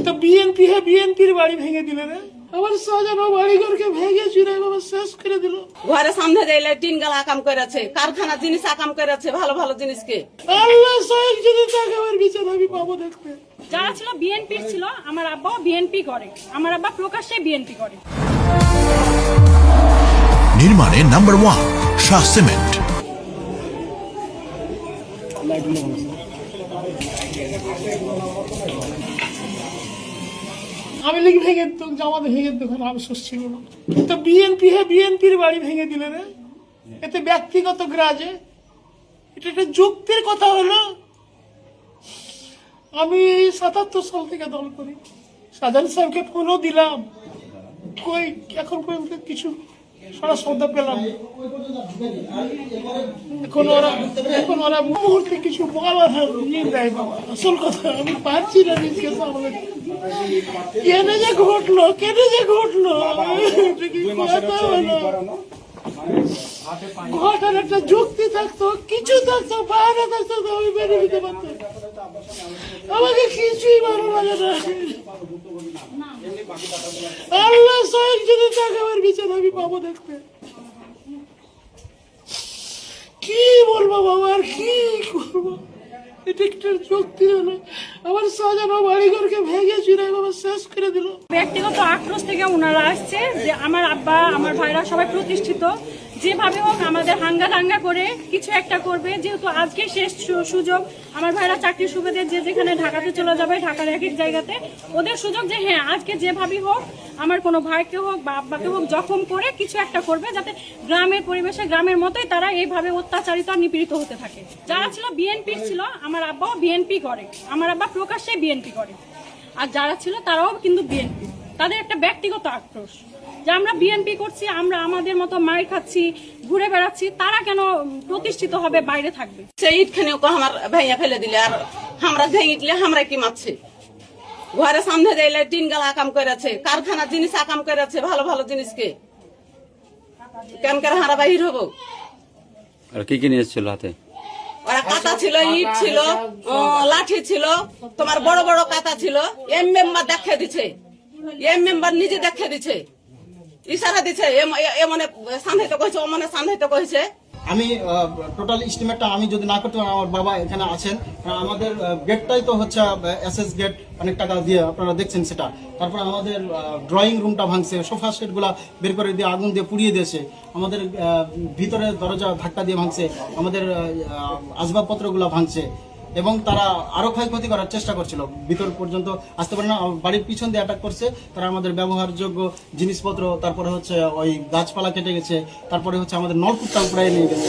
তো বিএনপির বাড়ি ভেঙে দিলে রে, আমার সাজানো বাড়িঘরকে ভেঙে চুরে বাবা শেষ করে দিল। ঘরের সামনে যাইলে টিন গালা আকাম করেছে, কারখানা জিনিস আকাম করেছে, ভালো ভালো জিনিসকে। আল্লাহ সহায় যদি তাকে আমার বিচার আমি পাবো দেখতে। যারা ছিল বিএনপির ছিল, আমার আব্বাও বিএনপি করে, আমার আব্বা প্রকাশ্যে বিএনপি করে। নির্মাণে নাম্বার 1 শাহ সিমেন্ট। আমি লিখ ভেঙে তো জামাতে ভেঙে দোকান আফসোস ছিল না। তো বিএনপির বাড়ি ভেঙে দিলে রে, এতে ব্যক্তিগত গ্রাজে এটা একটা যুক্তির কথা হলো। আমি 77 সাল থেকে দল করি, সাজান সাহেবকে ফোনও দিলাম, কই এখন পর্যন্ত কিছু সারা সৌদা পেলাম না। এখন ওরা মুহূর্তে কিছু বলার নিয়ে দেয় বাবা। আসল কথা আমি পারছি না নিজকে সামনে। কেনে যে ঘটলো ঘটার একটা যুক্তি থাকতো, কিছু থাকতো, বাহানা থাকতো, আমি বেরিয়ে দিতে পারতাম। আমাকে কিছুই ভালো লাগে না। আল্লাহ সহায় যদি তাকে আমার বিচার আমি পাবো দেখতে। কি বলবো বাবা, আর কি করবো? এটা একটা যুক্তি হলো, আমার সাজানো বাড়িঘরকে ভেঙে চুরে বাবা শেষ করে দিল। ব্যক্তিগত আক্রোশ থেকে ওনারা আসছে যে আমার আব্বা আমার ভাইরা সবাই প্রতিষ্ঠিত, যেভাবে হোক আমাদের হাঙ্গা দাঙ্গা করে কিছু একটা করবে। যেহেতু আজকে শেষ সুযোগ, আমার ভাইরা চাকরির সুবাদে যে যেখানে ঢাকাতে চলে যাবে, ঢাকার এক এক জায়গাতে ওদের সুযোগ যে হ্যাঁ আজকে যেভাবেই হোক আমার কোনো ভাইকে হোক বা আব্বাকে হোক জখম করে কিছু একটা করবে, যাতে গ্রামের পরিবেশে গ্রামের মতোই তারা এইভাবে অত্যাচারিত আর নিপীড়িত হতে থাকে। যারা ছিল বিএনপির ছিল, আমার আব্বাও বিএনপি করে, আমার আব্বা প্রকাশ্যে বিএনপি করে। আর যারা ছিল তারাও কিন্তু বিএনপি, তাদের একটা ব্যক্তিগত আক্রোশ যে আমরা বিএনপি করছি, আমরা আমাদের মতো মার খাচ্ছি, ঘুরে বেড়াচ্ছি, তারা কেন প্রতিষ্ঠিত হবে, বাইরে থাকবে। সেই ইটখানেও আমার ভাইয়া ফেলে দিলে, আর আমরা ভেঙে আমরা কি মারছে। ঘরের সামনে যাইলে টিন গালা আকাম করেছে, কারখানা জিনিস আকাম করেছে, ভালো ভালো জিনিসকে। কেন হারা বাহির হবো। আর কি নিয়ে এসেছিল হাতে? ওরা কাঁটা ছিল, ইট ছিল, লাঠি ছিল, তোমার বড় বড় কাঁটা ছিল। এম মেম্বার দেখে দিছে, নিজে দেখে দিছে, ইশারা দিছে, এমনে সান্ধাইতে কইছে, অমনে সান্ধাইতে কইছে। আমি টোটাল এস্টিমেটটা আমি যদি না করতে পারি, আমার বাবা এখানে আছেন, আমাদের গেটটাই তো হচ্ছে এসএস গেট, অনেক টাকা দিয়ে আপনারা দেখছেন সেটা। তারপর আমাদের ড্রয়িং রুমটা ভাঙছে, সোফা সেটগুলা বের করে দিয়ে আগুন দিয়ে পুড়িয়ে দিয়েছে, আমাদের ভিতরে দরজা ধাক্কা দিয়ে ভাঙছে, আমাদের আসবাবপত্রগুলো ভাঙছে, এবং তারা আরো ক্ষয়ক্ষতি করার চেষ্টা করছিল, ভিতর পর্যন্ত আসতে পারে না। বাড়ির পিছন দিয়ে অ্যাটাক করছে, তারা আমাদের ব্যবহারযোগ্য জিনিসপত্র, তারপরে হচ্ছে ওই গাছপালা কেটে গেছে, তারপরে হচ্ছে আমাদের নলকূপটা উপরে নিয়ে গেছে।